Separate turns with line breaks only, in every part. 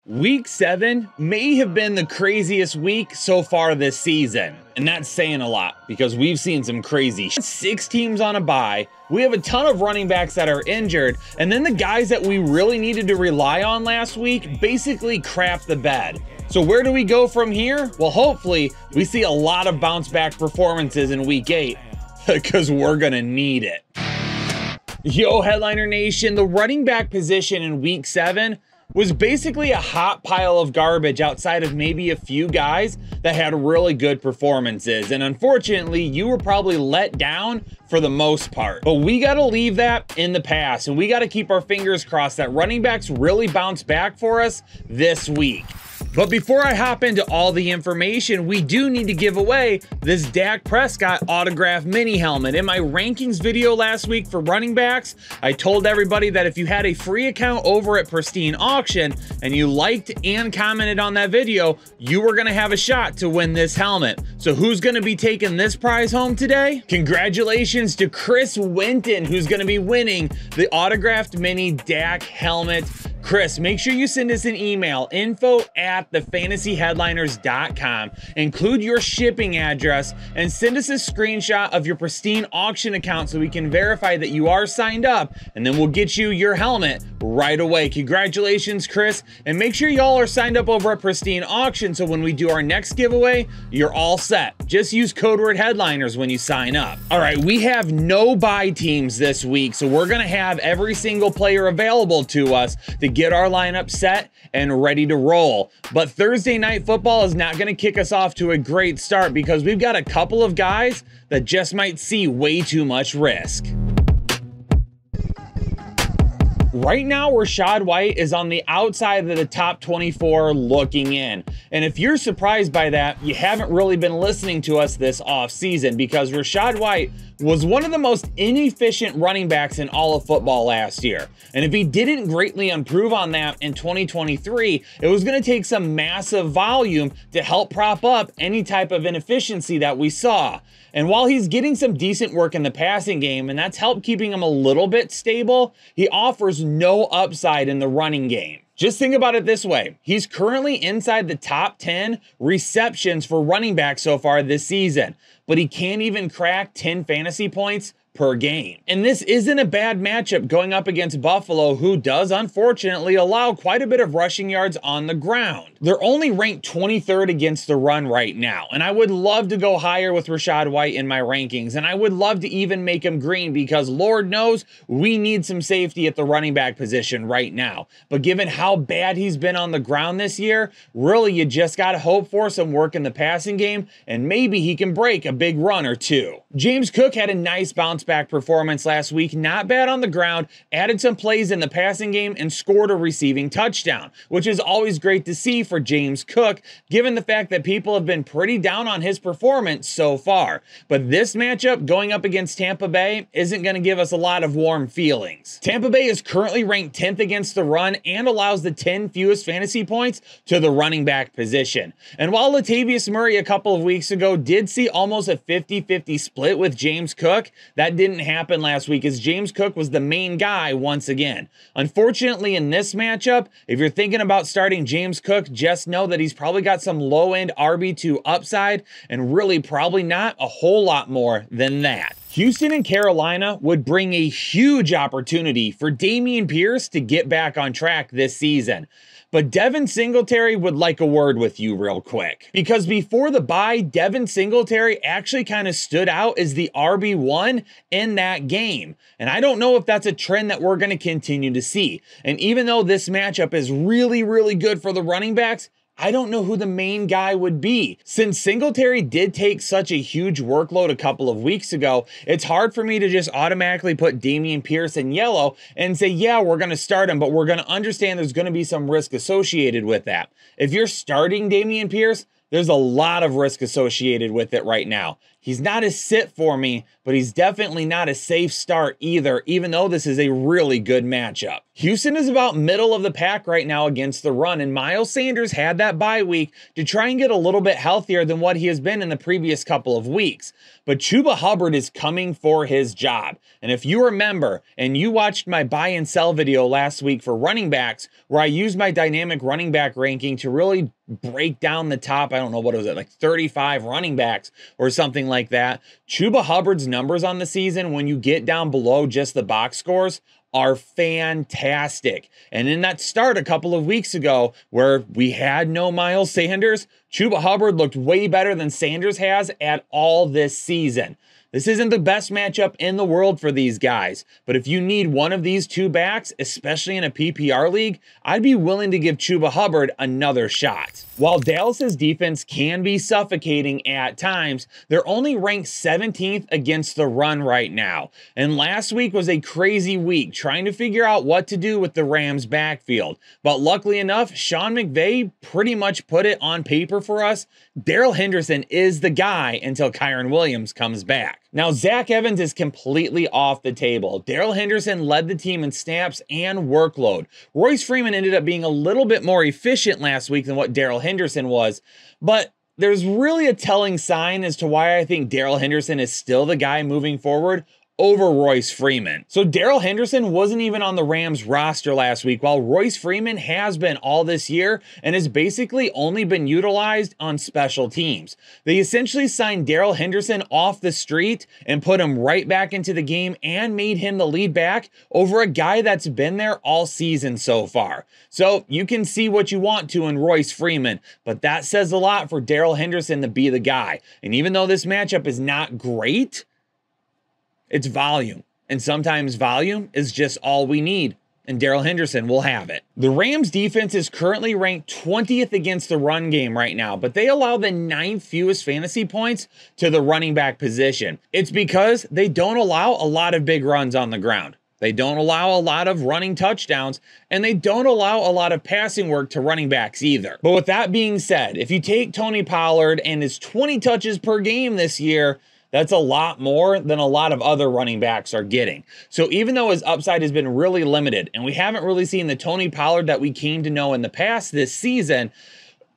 Week 7 may have been the craziest week so far this season. And that's saying a lot because we've seen some crazy 6 teams on a bye. We have a ton of running backs that are injured. And then the guys that we really needed to rely on last week basically crapped the bed. So where do we go from here? Well, hopefully we see a lot of bounce back performances in week 8 because we're gonna need it. Yo, Headliner Nation, the running back position in week 7 was basically a hot pile of garbage outside of maybe a few guys that had really good performances. And unfortunately, you were probably let down for the most part. But we got to leave that in the past, and we got to keep our fingers crossed that running backs really bounce back for us this week. But before I hop into all the information, we do need to give away this Dak Prescott autograph mini helmet. In my rankings video last week for running backs, I told everybody that if you had a free account over at Pristine Auction and you liked and commented on that video, you were gonna have a shot to win this helmet. So who's gonna be taking this prize home today? Congratulations to Chris Winton, who's gonna be winning the autographed mini Dak helmet. Chris, make sure you send us an email, info@thefantasyheadliners.com. Include your shipping address and send us a screenshot of your Pristine Auction account so we can verify that you are signed up, and then we'll get you your helmet right away. Congratulations, Chris, and make sure y'all are signed up over at Pristine Auction so when we do our next giveaway, you're all set. Just use code word headliners when you sign up. All right, we have no bye teams this week, so we're gonna have every single player available to us to get our lineup set and ready to roll. But Thursday Night Football is not going to kick us off to a great start because we've got a couple of guys that just might see way too much risk. Right now, Rachaad White is on the outside of the top 24 looking in. And if you're surprised by that, you haven't really been listening to us this offseason because Rachaad White was one of the most inefficient running backs in all of football last year. And if he didn't greatly improve on that in 2023, it was going to take some massive volume to help prop up any type of inefficiency that we saw. And while he's getting some decent work in the passing game, and that's helped keeping him a little bit stable, he offers no upside in the running game. Just think about it this way. He's currently inside the top 10 receptions for running back so far this season, but he can't even crack 10 fantasy points per game. And this isn't a bad matchup going up against Buffalo, who does unfortunately allow quite a bit of rushing yards on the ground. They're only ranked 23rd against the run right now, and I would love to go higher with Rachaad White in my rankings, and I would love to even make him green because Lord knows we need some safety at the running back position right now. But given how bad he's been on the ground this year, really you just got to hope for some work in the passing game, and maybe he can break a big run or two. James Cook had a nice bounce back performance last week, not bad on the ground, added some plays in the passing game, and scored a receiving touchdown, which is always great to see for James Cook, given the fact that people have been pretty down on his performance so far. But this matchup going up against Tampa Bay isn't going to give us a lot of warm feelings. Tampa Bay is currently ranked 10th against the run and allows the 10 fewest fantasy points to the running back position. And while Latavius Murray a couple of weeks ago did see almost a 50-50 split with James Cook, that didn't happen last week as James Cook was the main guy once again. Unfortunately, in this matchup, if you're thinking about starting James Cook, just know that he's probably got some low-end RB2 upside and really probably not a whole lot more than that. Houston and Carolina would bring a huge opportunity for Dameon Pierce to get back on track this season. But Devin Singletary would like a word with you real quick. Because before the bye, Devin Singletary actually kind of stood out as the RB1 in that game. And I don't know if that's a trend that we're going to continue to see. And even though this matchup is really, really good for the running backs, I don't know who the main guy would be. Since Singletary did take such a huge workload a couple of weeks ago, it's hard for me to just automatically put Dameon Pierce in yellow and say, yeah, we're going to start him, but we're going to understand there's going to be some risk associated with that. If you're starting Dameon Pierce, there's a lot of risk associated with it right now. He's not a sit for me, but he's definitely not a safe start either, even though this is a really good matchup. Houston is about middle of the pack right now against the run, and Miles Sanders had that bye week to try and get a little bit healthier than what he has been in the previous couple of weeks. But Chuba Hubbard is coming for his job. And if you remember, and you watched my buy and sell video last week for running backs, where I used my dynamic running back ranking to really break down the top, I don't know, what was it, like 35 running backs or something like that. Chuba Hubbard's numbers on the season, when you get down below just the box scores, are fantastic. And in that start a couple of weeks ago where we had no Miles Sanders, Chuba Hubbard looked way better than Sanders has at all this season. This isn't the best matchup in the world for these guys, but if you need one of these two backs, especially in a PPR league, I'd be willing to give Chuba Hubbard another shot. While Dallas's defense can be suffocating at times, they're only ranked 17th against the run right now. And last week was a crazy week trying to figure out what to do with the Rams backfield. But luckily enough, Sean McVay pretty much put it on paper for us. Darrell Henderson is the guy until Kyren Williams comes back. Now, Zach Evans is completely off the table. Darrell Henderson led the team in snaps and workload. Royce Freeman ended up being a little bit more efficient last week than what Darrell Henderson was, but there's really a telling sign as to why I think Darrell Henderson is still the guy moving forward over Royce Freeman. So Darrell Henderson wasn't even on the Rams roster last week, while Royce Freeman has been all this year and has basically only been utilized on special teams. They essentially signed Darrell Henderson off the street and put him right back into the game and made him the lead back over a guy that's been there all season so far. So you can see what you want to in Royce Freeman, but that says a lot for Darrell Henderson to be the guy. And even though this matchup is not great, it's volume, and sometimes volume is just all we need, and Darrell Henderson will have it. The Rams defense is currently ranked 20th against the run game right now, but they allow the 9th fewest fantasy points to the running back position. It's because they don't allow a lot of big runs on the ground. They don't allow a lot of running touchdowns, and they don't allow a lot of passing work to running backs either. But with that being said, if you take Tony Pollard and his 20 touches per game this year, that's a lot more than a lot of other running backs are getting. So even though his upside has been really limited, and we haven't really seen the Tony Pollard that we came to know in the past this season,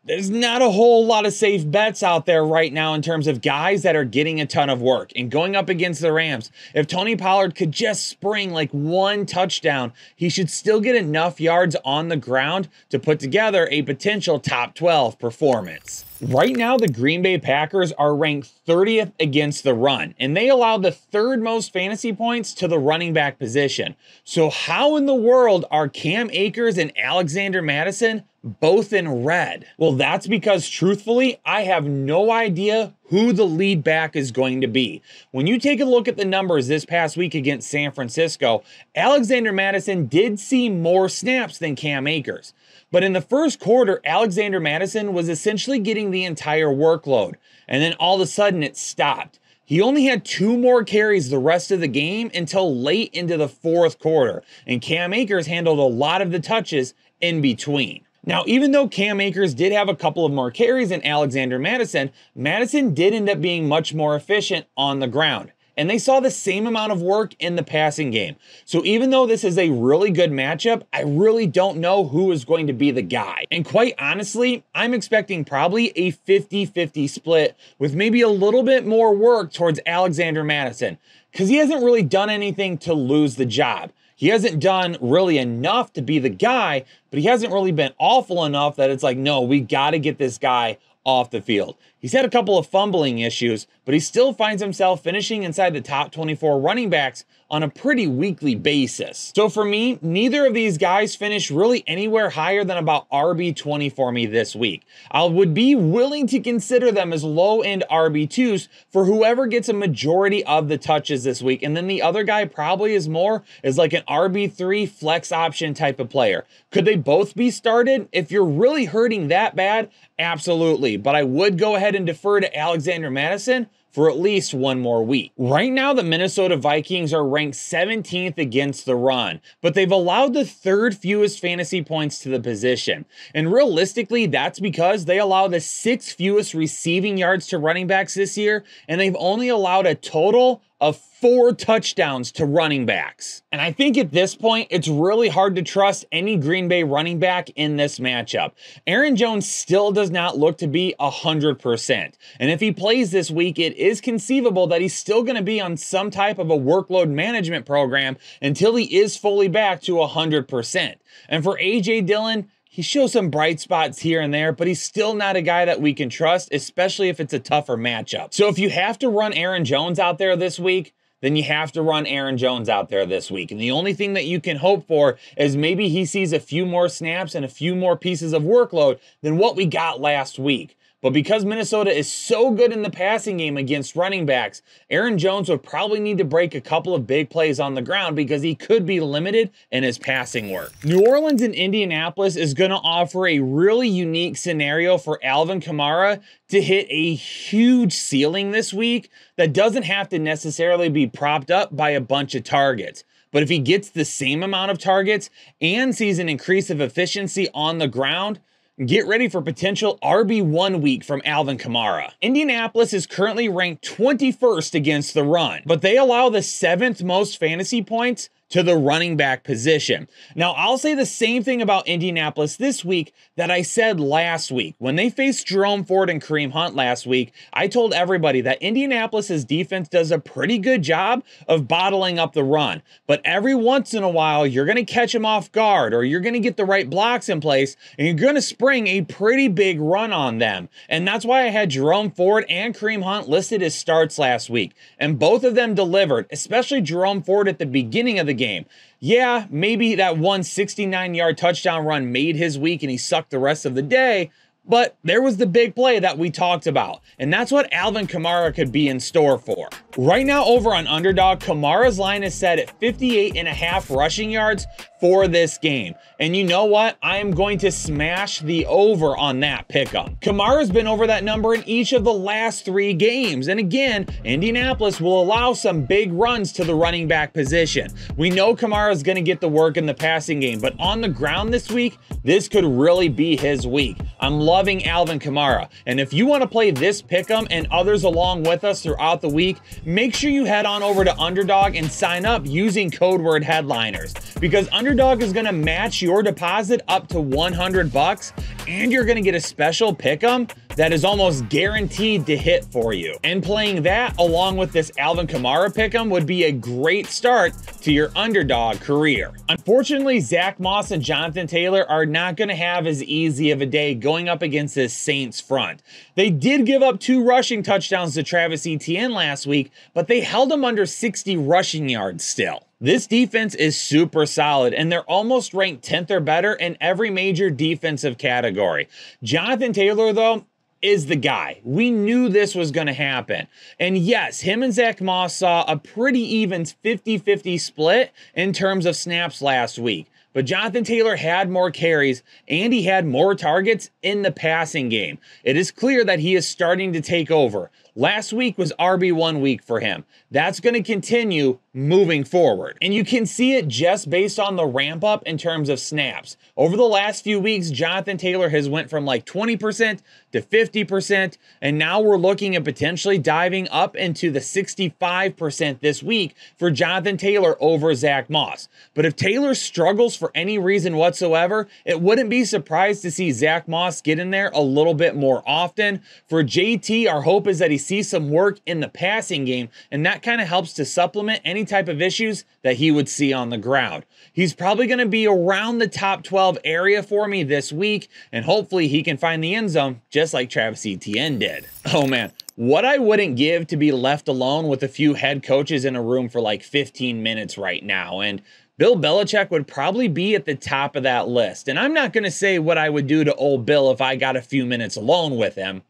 there's not a whole lot of safe bets out there right now in terms of guys that are getting a ton of work. And going up against the Rams, if Tony Pollard could just spring like one touchdown, he should still get enough yards on the ground to put together a potential top 12 performance. Right now, the Green Bay Packers are ranked 30th against the run, and they allow the 3rd most fantasy points to the running back position. So how in the world are Cam Akers and Alexander Mattison both in red? Well, that's because truthfully, I have no idea who the lead back is going to be. When you take a look at the numbers this past week against San Francisco, Alexander Mattison did see more snaps than Cam Akers. But in the first quarter, Alexander Mattison was essentially getting the entire workload. And then all of a sudden it stopped. He only had 2 more carries the rest of the game until late into the 4th quarter. And Cam Akers handled a lot of the touches in between. Now, even though Cam Akers did have a couple of more carries than Alexander Mattison, Mattison did end up being much more efficient on the ground. And they saw the same amount of work in the passing game. So even though this is a really good matchup, I really don't know who is going to be the guy. And quite honestly, I'm expecting probably a 50-50 split with maybe a little bit more work towards Alexander Mattison, because he hasn't really done anything to lose the job. He hasn't done really enough to be the guy, but he hasn't really been awful enough that it's like, no, we got to get this guy off the field. He's had a couple of fumbling issues, but he still finds himself finishing inside the top 24 running backs on a pretty weekly basis. So for me, neither of these guys finished really anywhere higher than about RB20 for me this week. I would be willing to consider them as low-end RB2s for whoever gets a majority of the touches this week. And then the other guy probably is like an RB3 flex option type of player. Could they both be started? If you're really hurting that bad, absolutely. early, but I would go ahead and defer to Alexander Mattison for at least one more week. Right now, the Minnesota Vikings are ranked 17th against the run, but they've allowed the third fewest fantasy points to the position. And realistically, that's because they allow the 6th fewest receiving yards to running backs this year, and they've only allowed a total of 4 touchdowns to running backs. And I think at this point, it's really hard to trust any Green Bay running back in this matchup. Aaron Jones still does not look to be 100%. And if he plays this week, it is conceivable that he's still going to be on some type of a workload management program until he is fully back to 100%. And for A.J. Dillon, he shows some bright spots here and there, but he's still not a guy that we can trust, especially if it's a tougher matchup. So if you have to run Aaron Jones out there this week, then you have to run Aaron Jones out there this week. And the only thing that you can hope for is maybe he sees a few more snaps and a few more pieces of workload than what we got last week. But because Minnesota is so good in the passing game against running backs, Aaron Jones would probably need to break a couple of big plays on the ground because he could be limited in his passing work. New Orleans and Indianapolis is going to offer a really unique scenario for Alvin Kamara to hit a huge ceiling this week that doesn't have to necessarily be propped up by a bunch of targets. But if he gets the same amount of targets and sees an increase of efficiency on the ground, get ready for potential RB1 week from Alvin Kamara. Indianapolis is currently ranked 21st against the run, but they allow the 7th most fantasy points to the running back position. Now, I'll say the same thing about Indianapolis this week that I said last week. When they faced Jerome Ford and Kareem Hunt last week, I told everybody that Indianapolis's defense does a pretty good job of bottling up the run. But every once in a while, you're going to catch them off guard, or you're going to get the right blocks in place, and you're going to spring a pretty big run on them. And that's why I had Jerome Ford and Kareem Hunt listed as starts last week. And both of them delivered, especially Jerome Ford at the beginning of the game. Yeah, maybe that 169-yard touchdown run made his week and he sucked the rest of the day, but there was the big play that we talked about, and that's what Alvin Kamara could be in store for. Right now over on Underdog, Kamara's line is set at 58.5 rushing yards for this game. And you know what? I am going to smash the over on that pick'em. Kamara's been over that number in each of the last 3 games. And again, Indianapolis will allow some big runs to the running back position. We know Kamara's going to get the work in the passing game, but on the ground this week, this could really be his week. I'm loving Alvin Kamara. And if you want to play this pick'em and others along with us throughout the week, make sure you head on over to Underdog and sign up using code word headliners, because Underdog is going to match your deposit up to $100, and you're going to get a special pick'em that is almost guaranteed to hit for you. And playing that along with this Alvin Kamara pick'em would be a great start to your Underdog career. Unfortunately, Zach Moss and Jonathan Taylor are not going to have as easy of a day going up against this Saints front. They did give up 2 rushing touchdowns to Travis Etienne last week, but they held him under 60 rushing yards still. This defense is super solid, and they're almost ranked 10th or better in every major defensive category. Jonathan Taylor, though, is the guy. We knew this was going to happen. And yes, him and Zach Moss saw a pretty even 50-50 split in terms of snaps last week. But Jonathan Taylor had more carries and he had more targets in the passing game. It is clear that he is starting to take over. Last week was RB1 week for him. That's going to continue moving forward. And you can see it just based on the ramp up in terms of snaps. Over the last few weeks, Jonathan Taylor has went from like 20% to 50%, and now we're looking at potentially diving up into the 65% this week for Jonathan Taylor over Zach Moss. But if Taylor struggles for any reason whatsoever, it wouldn't be surprised to see Zach Moss get in there a little bit more often. For JT, our hope is that he sees some work in the passing game, and that kind of helps to supplement any type of issues that he would see on the ground. He's probably going to be around the top 12 area for me this week, and hopefully he can find the end zone just like Travis Etienne did. Oh man, what I wouldn't give to be left alone with a few head coaches in a room for like 15 minutes right now, and Bill Belichick would probably be at the top of that list. And I'm not going to say what I would do to old Bill if I got a few minutes alone with him.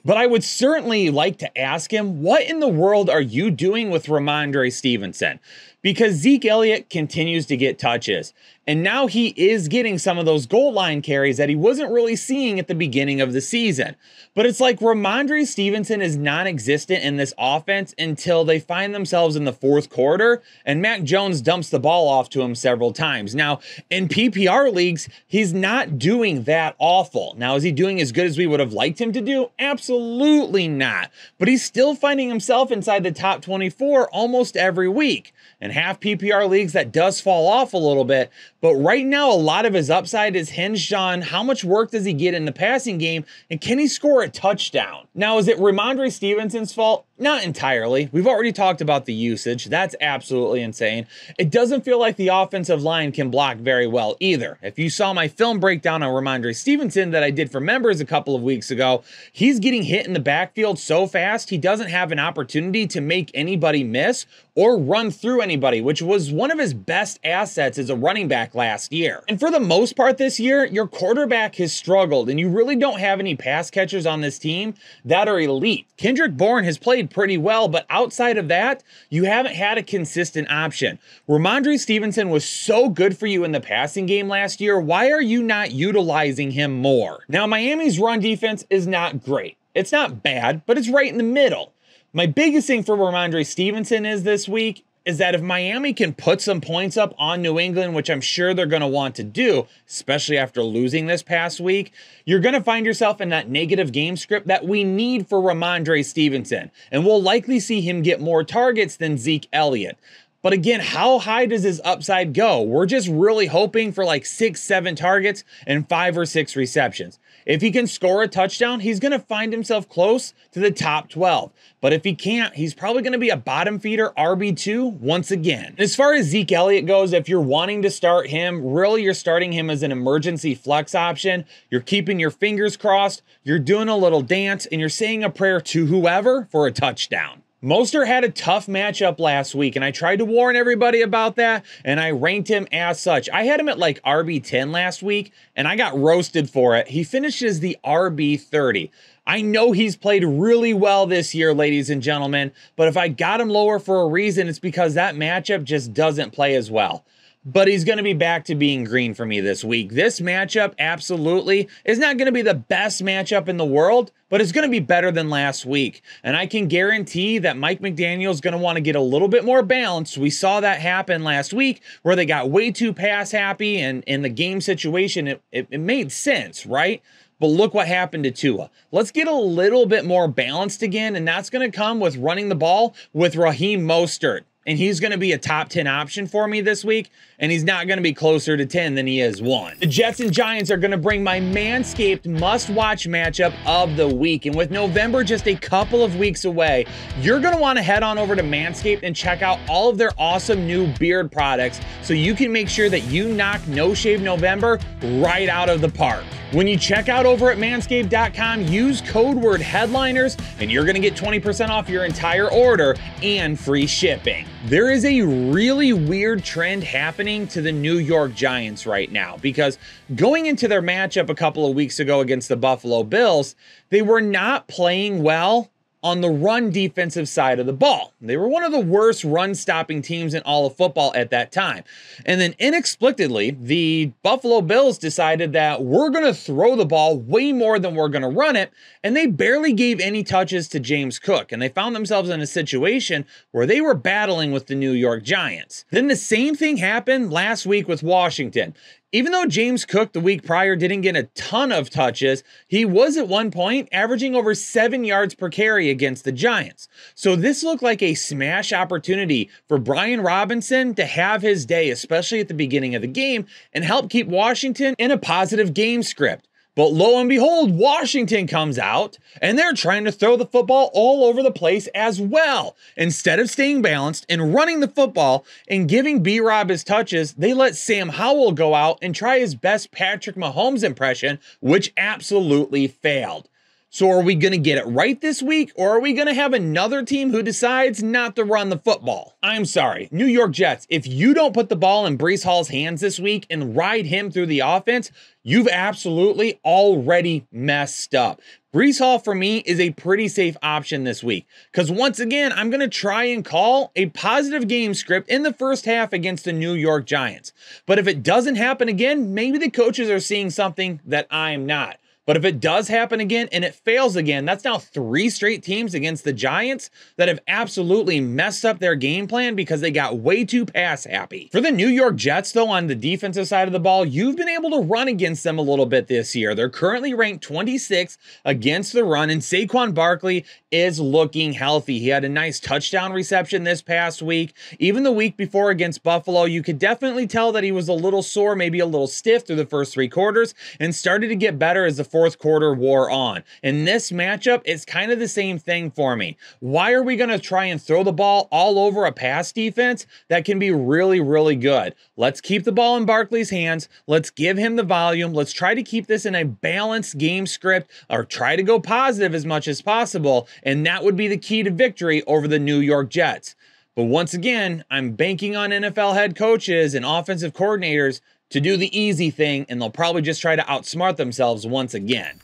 But I would certainly like to ask him, what in the world are you doing with Rhamondre Stevenson? Because Zeke Elliott continues to get touches. And now he is getting some of those goal line carries that he wasn't really seeing at the beginning of the season. But it's like Rhamondre Stevenson is non-existent in this offense until they find themselves in the fourth quarter and Mac Jones dumps the ball off to him several times. Now, in PPR leagues, he's not doing that awful. Now, is he doing as good as we would have liked him to do? Absolutely not. But he's still finding himself inside the top 24 almost every week. In half PPR leagues, that does fall off a little bit. But right now, a lot of his upside is hinged on how much work does he get in the passing game and can he score a touchdown? Now, is it Rhamondre Stevenson's fault? Not entirely. We've already talked about the usage. That's absolutely insane. It doesn't feel like the offensive line can block very well either. If you saw my film breakdown on Rhamondre Stevenson that I did for members a couple of weeks ago, he's getting hit in the backfield so fast he doesn't have an opportunity to make anybody miss or run through anybody, which was one of his best assets as a running back last year. And for the most part this year, your quarterback has struggled and you really don't have any pass catchers on this team that are elite. Kendrick Bourne has played pretty well, but outside of that, you haven't had a consistent option. Rhamondre Stevenson was so good for you in the passing game last year. Why are you not utilizing him more? Now, Miami's run defense is not great. It's not bad, but it's right in the middle. My biggest thing for Rhamondre Stevenson is this week is that if Miami can put some points up on New England, which I'm sure they're going to want to do, especially after losing this past week, you're going to find yourself in that negative game script that we need for Rhamondre Stevenson. And we'll likely see him get more targets than Zeke Elliott. But again, how high does his upside go? We're just really hoping for like 6-7 targets and 5 or 6 receptions. If he can score a touchdown, he's going to find himself close to the top 12. But if he can't, he's probably going to be a bottom feeder RB2 once again. As far as Zeke Elliott goes, if you're wanting to start him, really you're starting him as an emergency flex option. You're keeping your fingers crossed, you're doing a little dance, and you're saying a prayer to whoever for a touchdown. Mostert had a tough matchup last week, and I tried to warn everybody about that, and I ranked him as such. I had him at like RB10 last week, and I got roasted for it. He finished as the RB30. I know he's played really well this year, ladies and gentlemen, but if I got him lower for a reason, it's because that matchup just doesn't play as well. But he's going to be back to being green for me this week. This matchup absolutely is not going to be the best matchup in the world, but it's going to be better than last week. And I can guarantee that Mike McDaniel is going to want to get a little bit more balanced. We saw that happen last week where they got way too pass happy, and in the game situation, it made sense, right? But look what happened to Tua. Let's get a little bit more balanced again, and that's going to come with running the ball with Raheem Mostert. And he's going to be a top 10 option for me this week, and he's not going to be closer to 10 than he is 1. The Jets and Giants are going to bring my Manscaped must-watch matchup of the week, and with November just a couple of weeks away, you're going to want to head on over to Manscaped and check out all of their awesome new beard products so you can make sure that you knock No Shave November right out of the park. When you check out over at manscaped.com, use code word headliners, and you're going to get 20% off your entire order and free shipping. There is a really weird trend happening to the New York Giants right now, because going into their matchup a couple of weeks ago against the Buffalo Bills, they were not playing well on the run defensive side of the ball. They were one of the worst run-stopping teams in all of football at that time. And then inexplicably, the Buffalo Bills decided that we're going to throw the ball way more than we're going to run it, and they barely gave any touches to James Cook, and they found themselves in a situation where they were battling with the New York Giants. Then the same thing happened last week with Washington. Even though James Cook the week prior didn't get a ton of touches, he was at one point averaging over 7 yards per carry against the Giants. So this looked like a smash opportunity for Brian Robinson to have his day, especially at the beginning of the game, and help keep Washington in a positive game script. But lo and behold, Washington comes out and they're trying to throw the football all over the place as well. Instead of staying balanced and running the football and giving B-Rob his touches, they let Sam Howell go out and try his best Patrick Mahomes impression, which absolutely failed. So are we going to get it right this week, or are we going to have another team who decides not to run the football? I'm sorry, New York Jets, if you don't put the ball in Breece Hall's hands this week and ride him through the offense, you've absolutely already messed up. Breece Hall, for me, is a pretty safe option this week because, once again, I'm going to try and call a positive game script in the first half against the New York Giants. But if it doesn't happen again, maybe the coaches are seeing something that I'm not. But if it does happen again and it fails again, that's now 3 straight teams against the Giants that have absolutely messed up their game plan because they got way too pass happy. For the New York Jets, though, on the defensive side of the ball, you've been able to run against them a little bit this year. They're currently ranked 26th against the run, and Saquon Barkley is looking healthy. He had a nice touchdown reception this past week. Even the week before against Buffalo, you could definitely tell that he was a little sore, maybe a little stiff through the first 3 quarters, and started to get better as the fourth quarter wore on. In this matchup, it's kind of the same thing for me. Why are we going to try and throw the ball all over a pass defense that can be really, really good? Let's keep the ball in Barkley's hands. Let's give him the volume. Let's try to keep this in a balanced game script, or try to go positive as much as possible, and that would be the key to victory over the New York Jets. But once again, I'm banking on NFL head coaches and offensive coordinators to do the easy thing, and they'll probably just try to outsmart themselves once again.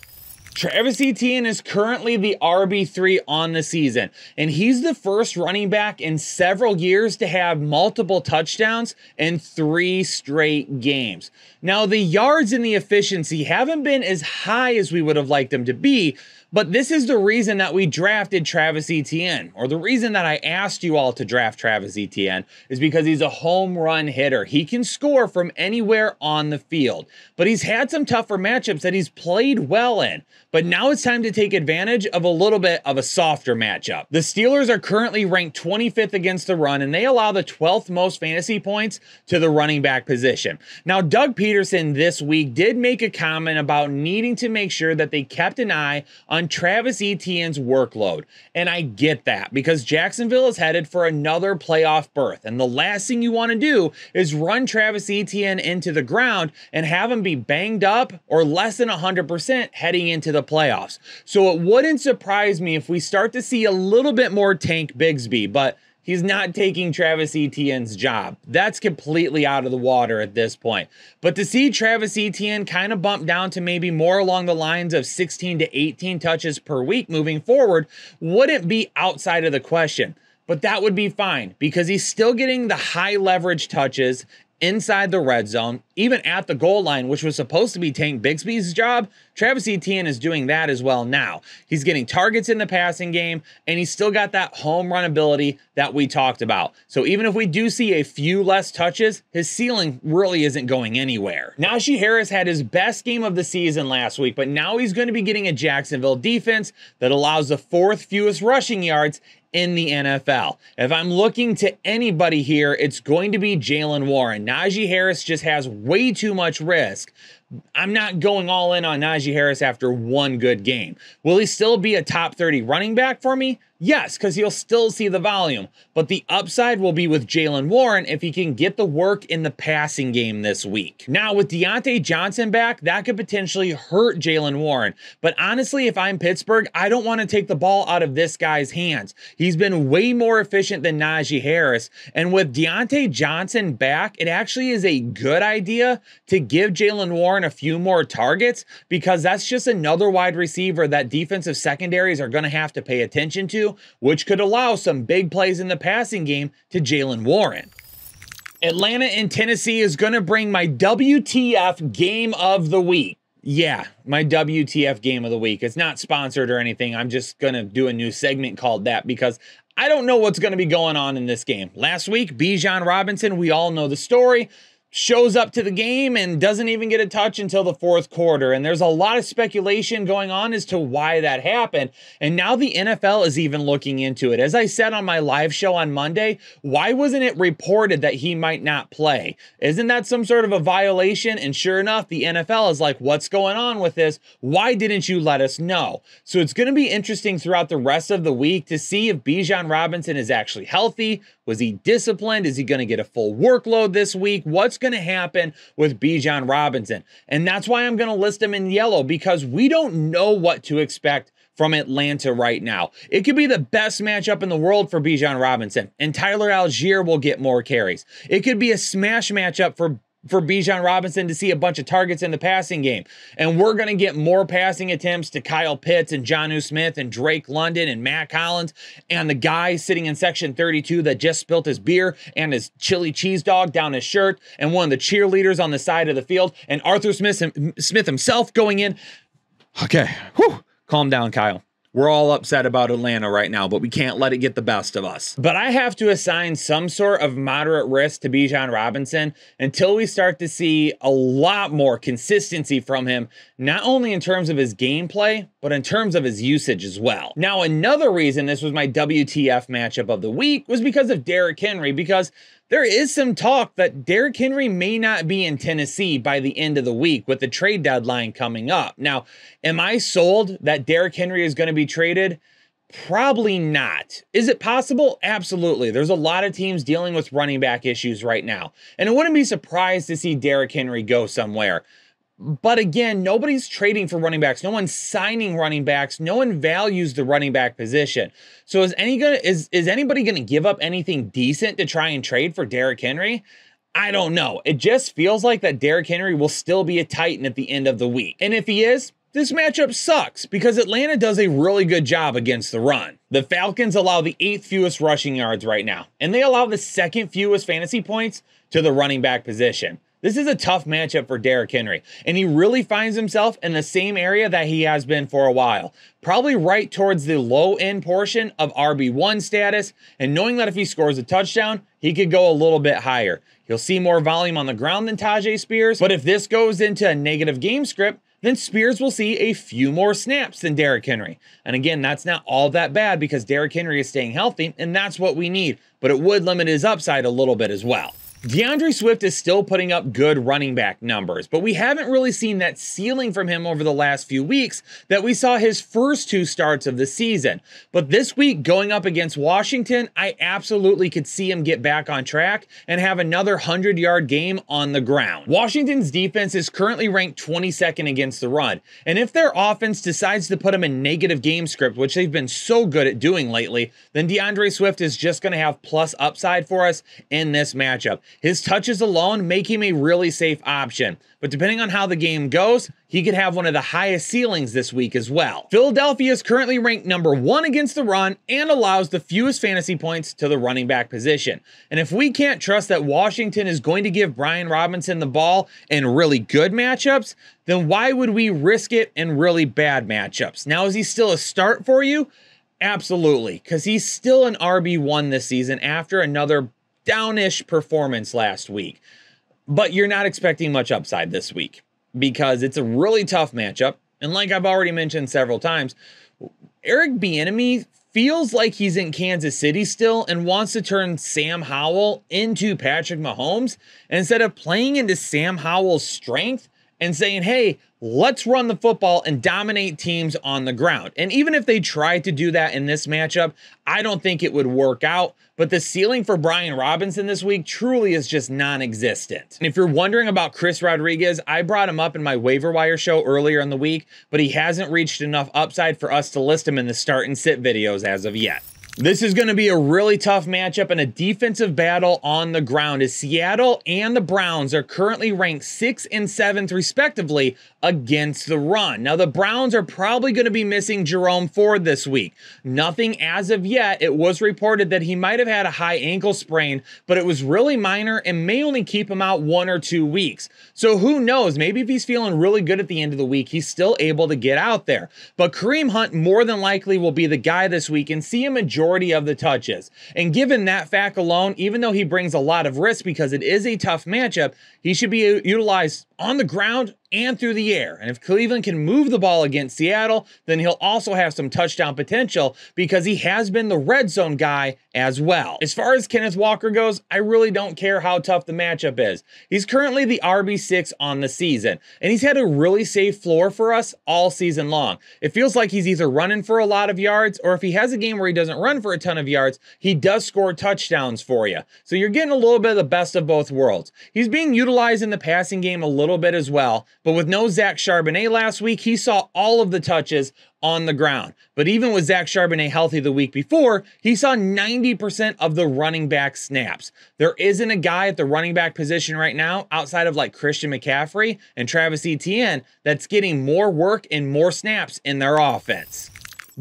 Travis Etienne is currently the RB3 on the season, and he's the first running back in several years to have multiple touchdowns in 3 straight games. Now, the yards and the efficiency haven't been as high as we would have liked them to be, but this is the reason that we drafted Travis Etienne, or the reason that I asked you all to draft Travis Etienne, is because he's a home run hitter. He can score from anywhere on the field, but he's had some tougher matchups that he's played well in. But now it's time to take advantage of a little bit of a softer matchup. The Steelers are currently ranked 25th against the run, and they allow the 12th most fantasy points to the running back position. Now, Doug Peterson this week did make a comment about needing to make sure that they kept an eye on Travis Etienne's workload. And I get that, because Jacksonville is headed for another playoff berth, and the last thing you want to do is run Travis Etienne into the ground and have him be banged up or less than 100% heading into the playoffs. So it wouldn't surprise me if we start to see a little bit more Tank Bigsby, but he's not taking Travis Etienne's job. That's completely out of the water at this point. But to see Travis Etienne kind of bump down to maybe more along the lines of 16 to 18 touches per week moving forward wouldn't be outside of the question. But that would be fine, because he's still getting the high leverage touches inside the red zone, even at the goal line, which was supposed to be Tank Bigsby's job. Travis Etienne is doing that as well now. He's getting targets in the passing game, and he's still got that home run ability that we talked about. So even if we do see a few less touches, his ceiling really isn't going anywhere. Najee Harris had his best game of the season last week, but now he's going to be getting a Jacksonville defense that allows the 4th fewest rushing yards in the NFL. If I'm looking to anybody here, it's going to be Jaylen Warren. Najee Harris just has way too much risk. I'm not going all in on Najee Harris after one good game. Will he still be a top 30 running back for me? Yes, because he'll still see the volume, but the upside will be with Jaylen Warren if he can get the work in the passing game this week. Now, with Deontay Johnson back, that could potentially hurt Jaylen Warren, but honestly, if I'm Pittsburgh, I don't want to take the ball out of this guy's hands. He's been way more efficient than Najee Harris, and with Deontay Johnson back, it actually is a good idea to give Jaylen Warren a few more targets, because that's just another wide receiver that defensive secondaries are going to have to pay attention to, which could allow some big plays in the passing game to Jaylen Warren. Atlanta and Tennessee is going to bring my WTF game of the week. Yeah, my WTF game of the week. It's not sponsored or anything. I'm just going to do a new segment called that because I don't know what's going to be going on in this game. Last week, Bijan Robinson, we all know the story, shows up to the game and doesn't even get a touch until the 4th quarter. And there's a lot of speculation going on as to why that happened. And now the NFL is even looking into it. As I said on my live show on Monday, why wasn't it reported that he might not play? Isn't that some sort of a violation? And sure enough, the NFL is like, what's going on with this? Why didn't you let us know? So it's going to be interesting throughout the rest of the week to see if Bijan Robinson is actually healthy. Was he disciplined? Is he going to get a full workload this week? What's going to happen with Bijan Robinson? And that's why I'm going to list him in yellow, because we don't know what to expect from Atlanta right now. It could be the best matchup in the world for Bijan Robinson, and Tyler Algier will get more carries. It could be a smash matchup for Bijan Robinson to see a bunch of targets in the passing game. And we're going to get more passing attempts to Kyle Pitts and Jonnu Smith and Drake London and Matt Collins and the guy sitting in section 32 that just spilt his beer and his chili cheese dog down his shirt and one of the cheerleaders on the side of the field and Arthur Smith himself going in. Okay, whew. Calm down, Kyle. We're all upset about Atlanta right now, but we can't let it get the best of us. But I have to assign some sort of moderate risk to Bijan Robinson until we start to see a lot more consistency from him, not only in terms of his gameplay, but in terms of his usage as well. Now, another reason this was my WTF matchup of the week was because of Derrick Henry, because there is some talk that Derrick Henry may not be in Tennessee by the end of the week with the trade deadline coming up. Now, am I sold that Derrick Henry is going to be traded? Probably not. Is it possible? Absolutely. There's a lot of teams dealing with running back issues right now, and I wouldn't be surprised to see Derrick Henry go somewhere. But again, nobody's trading for running backs. No one's signing running backs. No one values the running back position. So is anybody going to give up anything decent to try and trade for Derrick Henry? I don't know. It just feels like that Derrick Henry will still be a Titan at the end of the week. And if he is, this matchup sucks because Atlanta does a really good job against the run. The Falcons allow the 8th fewest rushing yards right now, and they allow the 2nd fewest fantasy points to the running back position. This is a tough matchup for Derrick Henry, and he really finds himself in the same area that he has been for a while. Probably right towards the low-end portion of RB1 status, and knowing that if he scores a touchdown, he could go a little bit higher. He'll see more volume on the ground than Tyjae Spears, but if this goes into a negative game script, then Spears will see a few more snaps than Derrick Henry. And again, that's not all that bad because Derrick Henry is staying healthy, and that's what we need, but it would limit his upside a little bit as well. DeAndre Swift is still putting up good running back numbers, but we haven't really seen that ceiling from him over the last few weeks that we saw his first 2 starts of the season. But this week, going up against Washington, I absolutely could see him get back on track and have another 100-yard game on the ground. Washington's defense is currently ranked 22nd against the run, and if their offense decides to put him in negative game script, which they've been so good at doing lately, then DeAndre Swift is just going to have plus upside for us in this matchup. His touches alone make him a really safe option, but depending on how the game goes, he could have one of the highest ceilings this week as well. Philadelphia is currently ranked number 1 against the run and allows the fewest fantasy points to the running back position. And if we can't trust that Washington is going to give Brian Robinson the ball in really good matchups, then why would we risk it in really bad matchups? Now, is he still a start for you? Absolutely, because he's still an RB1 this season after another downish performance last week. But you're not expecting much upside this week because it's a really tough matchup. And like I've already mentioned several times, Eric Bieniemy feels like he's in Kansas City still and wants to turn Sam Howell into Patrick Mahomes instead of playing into Sam Howell's strength and saying, hey, let's run the football and dominate teams on the ground. And even if they tried to do that in this matchup, I don't think it would work out. But the ceiling for Brian Robinson this week truly is just non-existent. And if you're wondering about Chris Rodriguez, I brought him up in my waiver wire show earlier in the week, but he hasn't reached enough upside for us to list him in the start and sit videos as of yet. This is going to be a really tough matchup and a defensive battle on the ground as Seattle and the Browns are currently ranked 6th and 7th respectively against the run. Now the Browns are probably going to be missing Jerome Ford this week. Nothing as of yet. It was reported that he might have had a high ankle sprain, but it was really minor and may only keep him out 1 or 2 weeks. So who knows? Maybe if he's feeling really good at the end of the week, he's still able to get out there. But Kareem Hunt more than likely will be the guy this week and see a majority of the touches. And given that fact alone, even though he brings a lot of risk because it is a tough matchup, he should be utilized on the ground and through the air. And if Cleveland can move the ball against Seattle, then he'll also have some touchdown potential because he has been the red zone guy as well. As far as Kenneth Walker goes, I really don't care how tough the matchup is. He's currently the RB6 on the season, and he's had a really safe floor for us all season long. It feels like he's either running for a lot of yards, or if he has a game where he doesn't run for a ton of yards, he does score touchdowns for you. So you're getting a little bit of the best of both worlds. He's being utilized in the passing game a little bit as well, but with no Zach Charbonnet last week, he saw all of the touches, on the ground. But even with Zach Charbonnet healthy the week before, he saw 90% of the running back snaps. There isn't a guy at the running back position right now, outside of like Christian McCaffrey and Travis Etienne, that's getting more work and more snaps in their offense.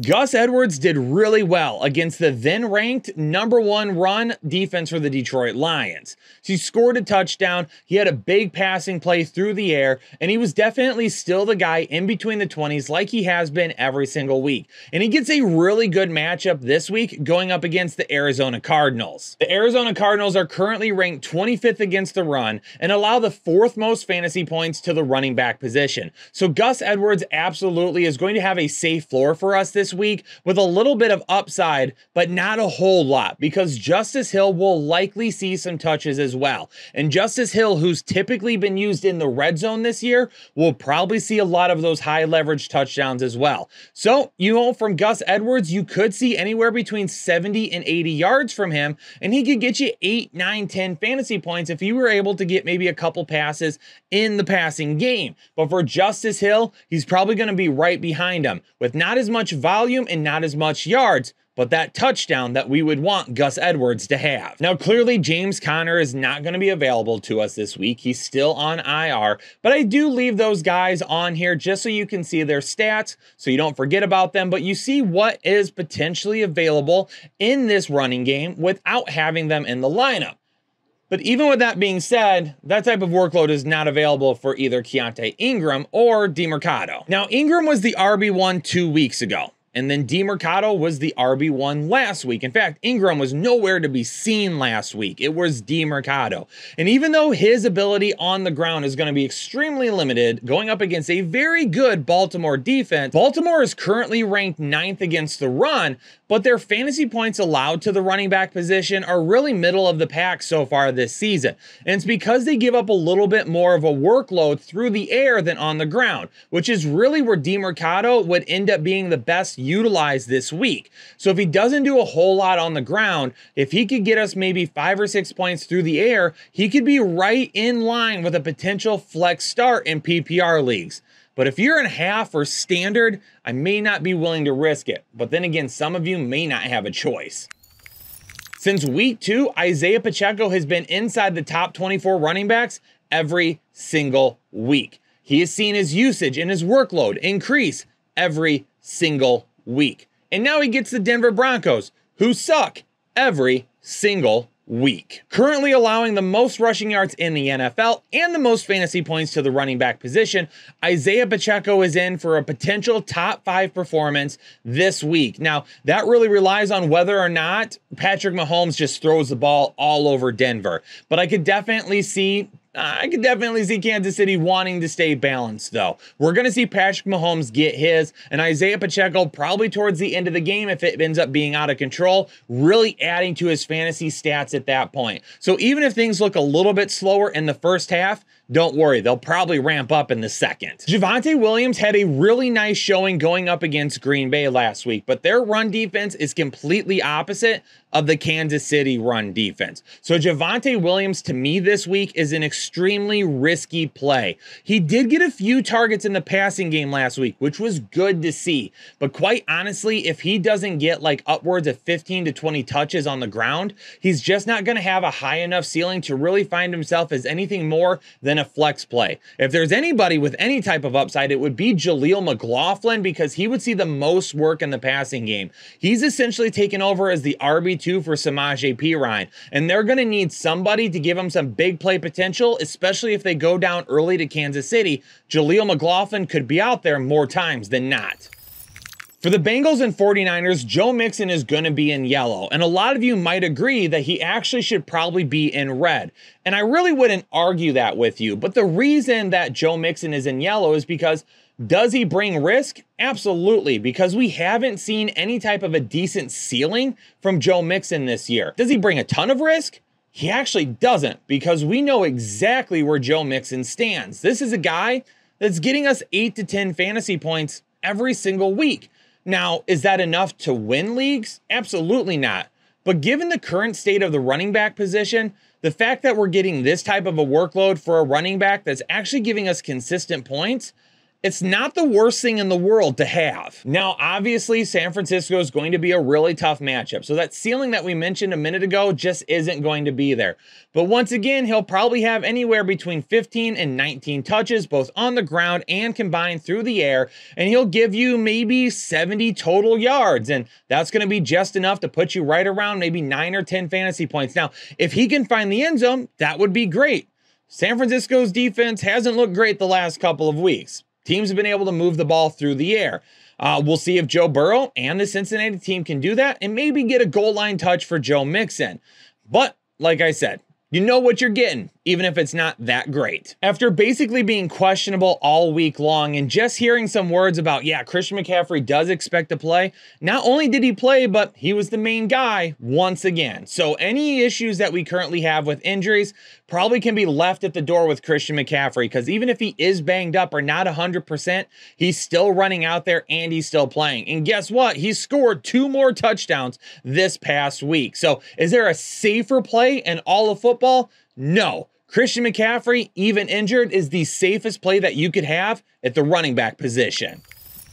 Gus Edwards did really well against the then-ranked #1 run defense for the Detroit Lions. He scored a touchdown, he had a big passing play through the air, and he was definitely still the guy in between the 20s like he has been every single week. And he gets a really good matchup this week going up against the Arizona Cardinals. The Arizona Cardinals are currently ranked 25th against the run and allow the 4th most fantasy points to the running back position. So Gus Edwards absolutely is going to have a safe floor for us this week with a little bit of upside, but not a whole lot, because Justice Hill will likely see some touches as well. And Justice Hill, who's typically been used in the red zone this year, will probably see a lot of those high leverage touchdowns as well. So, from Gus Edwards, you could see anywhere between 70 and 80 yards from him, and he could get you 8, 9, 10 fantasy points if you were able to get maybe a couple passes in the passing game. But for Justice Hill, he's probably going to be right behind him with not as much volume and not as much yards, but that touchdown that we would want Gus Edwards to have. Now, clearly, James Conner is not going to be available to us this week. He's still on IR, but I do leave those guys on here just so you can see their stats, so you don't forget about them, but you see what is potentially available in this running game without having them in the lineup. But even with that being said, that type of workload is not available for either Keaontay Ingram or DeMercado. Now, Ingram was the RB1 2 weeks ago, and then DeMercado was the RB1 last week. In fact, Ingram was nowhere to be seen last week. It was DeMercado. And even though his ability on the ground is going to be extremely limited, going up against a very good Baltimore defense, Baltimore is currently ranked 9th against the run, but their fantasy points allowed to the running back position are really middle of the pack so far this season. And it's because they give up a little bit more of a workload through the air than on the ground, which is really where DeMercado would end up being the best utilized this week. So if he doesn't do a whole lot on the ground, if he could get us maybe 5 or 6 points through the air, he could be right in line with a potential flex start in PPR leagues. But if you're in half or standard, I may not be willing to risk it. But then again, some of you may not have a choice. Since week 2, Isaiah Pacheco has been inside the top 24 running backs every single week. He has seen his usage and his workload increase every single week. And now he gets the Denver Broncos, who suck every single week. Currently allowing the most rushing yards in the NFL and the most fantasy points to the running back position, Isaiah Pacheco is in for a potential top 5 performance this week. Now, that really relies on whether or not Patrick Mahomes just throws the ball all over Denver. But I could definitely see Kansas City wanting to stay balanced, though. We're going to see Patrick Mahomes get his, and Isaiah Pacheco probably towards the end of the game, if it ends up being out of control, really adding to his fantasy stats at that point. So even if things look a little bit slower in the first half, don't worry, they'll probably ramp up in the second. Javonte Williams had a really nice showing going up against Green Bay last week, but their run defense is completely opposite of the Kansas City run defense. So Javonte Williams, to me this week, is an extremely risky play. He did get a few targets in the passing game last week, which was good to see. But quite honestly, if he doesn't get like upwards of 15 to 20 touches on the ground, he's just not going to have a high enough ceiling to really find himself as anything more than a flex play. If there's anybody with any type of upside, it would be Jaleel McLaughlin, because he would see the most work in the passing game. He's essentially taken over as the RB2 for Samaje Perine, and they're going to need somebody to give him some big play potential, especially if they go down early to Kansas City. Jaleel McLaughlin could be out there more times than not. For the Bengals and 49ers, Joe Mixon is going to be in yellow, and a lot of you might agree that he actually should probably be in red. And I really wouldn't argue that with you, but the reason that Joe Mixon is in yellow is because, does he bring risk? Absolutely, because we haven't seen any type of a decent ceiling from Joe Mixon this year. Does he bring a ton of risk? He actually doesn't, because we know exactly where Joe Mixon stands. This is a guy that's getting us 8 to 10 fantasy points every single week. Now, is that enough to win leagues? Absolutely not. But given the current state of the running back position, the fact that we're getting this type of a workload for a running back that's actually giving us consistent points, It's not the worst thing in the world to have. Now, obviously, San Francisco is going to be a really tough matchup. So that ceiling that we mentioned a minute ago just isn't going to be there. But once again, he'll probably have anywhere between 15 and 19 touches, both on the ground and combined through the air. And he'll give you maybe 70 total yards. And that's going to be just enough to put you right around maybe 9 or 10 fantasy points. Now, if he can find the end zone, that would be great. San Francisco's defense hasn't looked great the last couple of weeks. Teams have been able to move the ball through the air. We'll see if Joe Burrow and the Cincinnati team can do that and maybe get a goal line touch for Joe Mixon. But like I said, you know what you're getting, even if it's not that great. After basically being questionable all week long and just hearing some words about, yeah, Christian McCaffrey does expect to play, not only did he play, but he was the main guy once again. So any issues that we currently have with injuries probably can be left at the door with Christian McCaffrey, because even if he is banged up or not 100%, he's still running out there and he's still playing. And guess what? He scored 2 more touchdowns this past week. So is there a safer play in all of football? No. Christian McCaffrey, even injured, is the safest play that you could have at the running back position.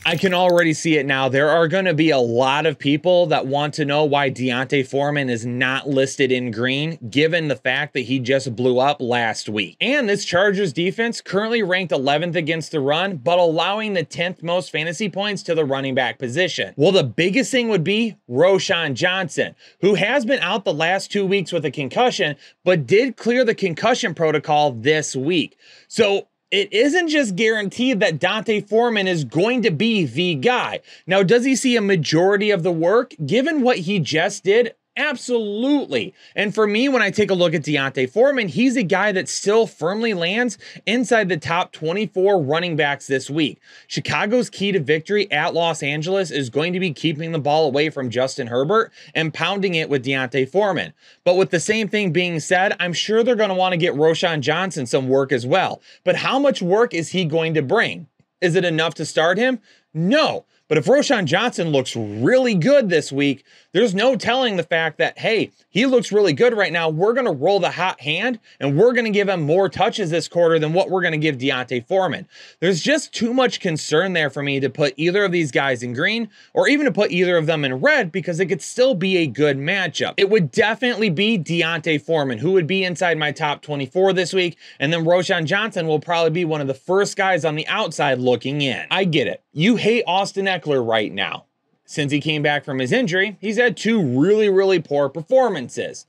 I can already see it now. There are going to be a lot of people that want to know why D'Onta Foreman is not listed in green, given the fact that he just blew up last week. And this Chargers defense currently ranked 11th against the run, but allowing the 10th most fantasy points to the running back position. Well, the biggest thing would be Roschon Johnson, who has been out the last 2 weeks with a concussion, but did clear the concussion protocol this week. So it isn't just guaranteed that D'Onta Foreman is going to be the guy. Now, does he see a majority of the work? Given what he just did, absolutely. And for me, when I take a look at D'Onta Foreman, he's a guy that still firmly lands inside the top 24 running backs this week. Chicago's key to victory at Los Angeles is going to be keeping the ball away from Justin Herbert and pounding it with D'Onta Foreman. But with the same thing being said, I'm sure they're going to want to get Roschon Johnson some work as well. But how much work is he going to bring? Is it enough to start him? No. But if Roschon Johnson looks really good this week, there's no telling the fact that, hey, he looks really good right now. We're going to roll the hot hand and we're going to give him more touches this quarter than what we're going to give D'Onta Foreman. There's just too much concern there for me to put either of these guys in green or even to put either of them in red, because it could still be a good matchup. It would definitely be D'Onta Foreman, who would be inside my top 24 this week. And then Roschon Johnson will probably be one of the first guys on the outside looking in. I get it. You hate Austin Ekeler right now. Since he came back from his injury, he's had 2 really, really poor performances.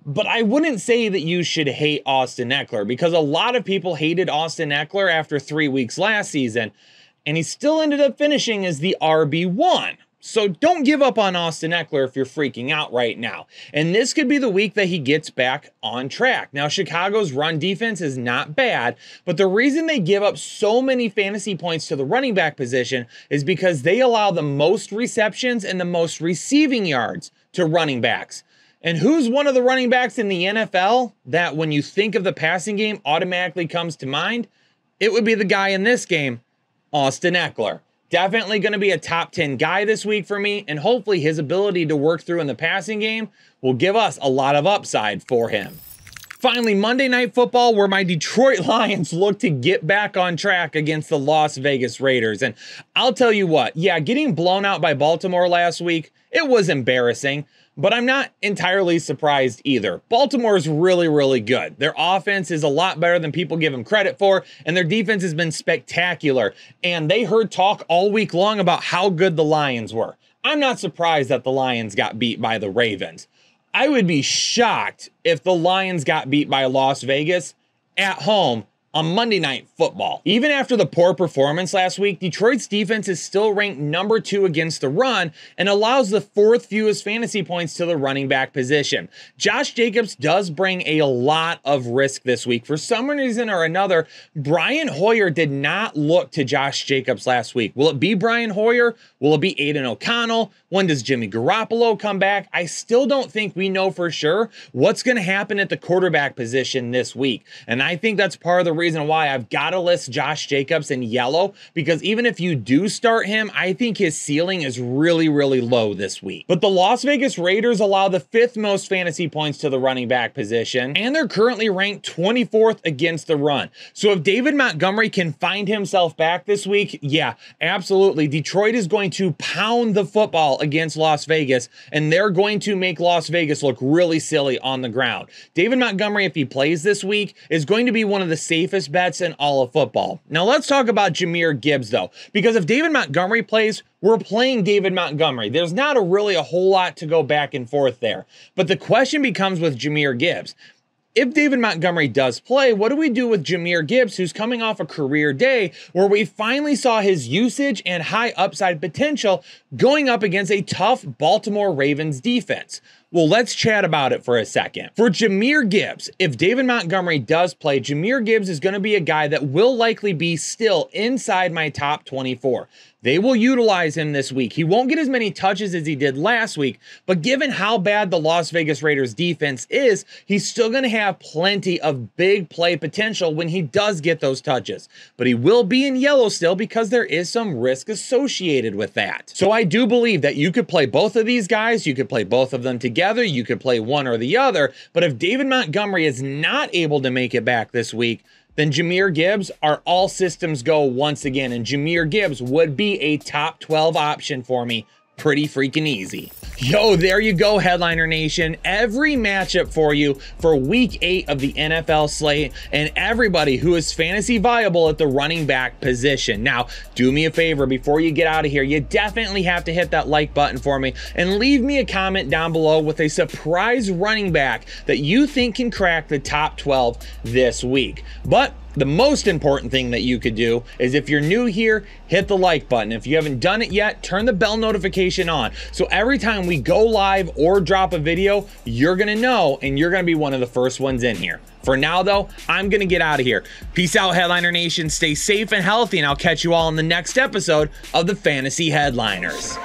But I wouldn't say that you should hate Austin Ekeler, because a lot of people hated Austin Ekeler after 3 weeks last season, and he still ended up finishing as the RB1. So don't give up on Austin Ekeler if you're freaking out right now. And this could be the week that he gets back on track. Now, Chicago's run defense is not bad, but the reason they give up so many fantasy points to the running back position is because they allow the most receptions and the most receiving yards to running backs. And who's one of the running backs in the NFL that when you think of the passing game automatically comes to mind? It would be the guy in this game, Austin Ekeler. Definitely going to be a top 10 guy this week for me, and hopefully his ability to work through in the passing game will give us a lot of upside for him. Finally, Monday Night Football, where my Detroit Lions look to get back on track against the Las Vegas Raiders. And I'll tell you what, yeah, getting blown out by Baltimore last week, it was embarrassing. But I'm not entirely surprised either. Baltimore is really, really good. Their offense is a lot better than people give them credit for, and their defense has been spectacular. And they heard talk all week long about how good the Lions were. I'm not surprised that the Lions got beat by the Ravens. I would be shocked if the Lions got beat by Las Vegas at home on Monday Night Football. Even after the poor performance last week, Detroit's defense is still ranked number 2 against the run and allows the 4th fewest fantasy points to the running back position. Josh Jacobs does bring a lot of risk this week. For some reason or another, Brian Hoyer did not look to Josh Jacobs last week. Will it be Brian Hoyer? Will it be Aiden O'Connell? When does Jimmy Garoppolo come back? I still don't think we know for sure what's going to happen at the quarterback position this week. And I think that's part of the reason reason why I've got to list Josh Jacobs in yellow, because even if you do start him, I think his ceiling is really, really low this week. But the Las Vegas Raiders allow the 5th most fantasy points to the running back position, and they're currently ranked 24th against the run. So if David Montgomery can find himself back this week, yeah, absolutely. Detroit is going to pound the football against Las Vegas, and they're going to make Las Vegas look really silly on the ground. David Montgomery, if he plays this week, is going to be one of the safest bets in all of football. Now let's talk about Jahmyr Gibbs though, because if David Montgomery plays, we're playing David Montgomery. There's not really a whole lot to go back and forth there. But the question becomes with Jahmyr Gibbs. If David Montgomery does play, what do we do with Jahmyr Gibbs, who's coming off a career day where we finally saw his usage and high upside potential going up against a tough Baltimore Ravens defense? Well, let's chat about it for a second. For Jahmyr Gibbs, if David Montgomery does play, Jahmyr Gibbs is going to be a guy that will likely be still inside my top 24. They will utilize him this week. He won't get as many touches as he did last week, but given how bad the Las Vegas Raiders defense is, he's still going to have plenty of big play potential when he does get those touches. But he will be in yellow still because there is some risk associated with that. So I do believe that you could play both of these guys. You could play both of them together. You could play one or the other. But if David Montgomery is not able to make it back this week, then Jahmyr Gibbs are all systems go once again. And Jahmyr Gibbs would be a top 12 option for me pretty freaking easy. Yo, there you go, Headliner Nation. Every matchup for you for week 8 of the NFL slate and everybody who is fantasy viable at the running back position. Now, do me a favor before you get out of here. You definitely have to hit that like button for me and leave me a comment down below with a surprise running back that you think can crack the top 12 this week. But the most important thing that you could do is, if you're new here, hit the like button. If you haven't done it yet, turn the bell notification on. So every time we go live or drop a video, you're gonna know and you're gonna be one of the first ones in here. For now though, I'm gonna get out of here. Peace out, Headliner Nation. Stay safe and healthy, and I'll catch you all in the next episode of the Fantasy Headliners.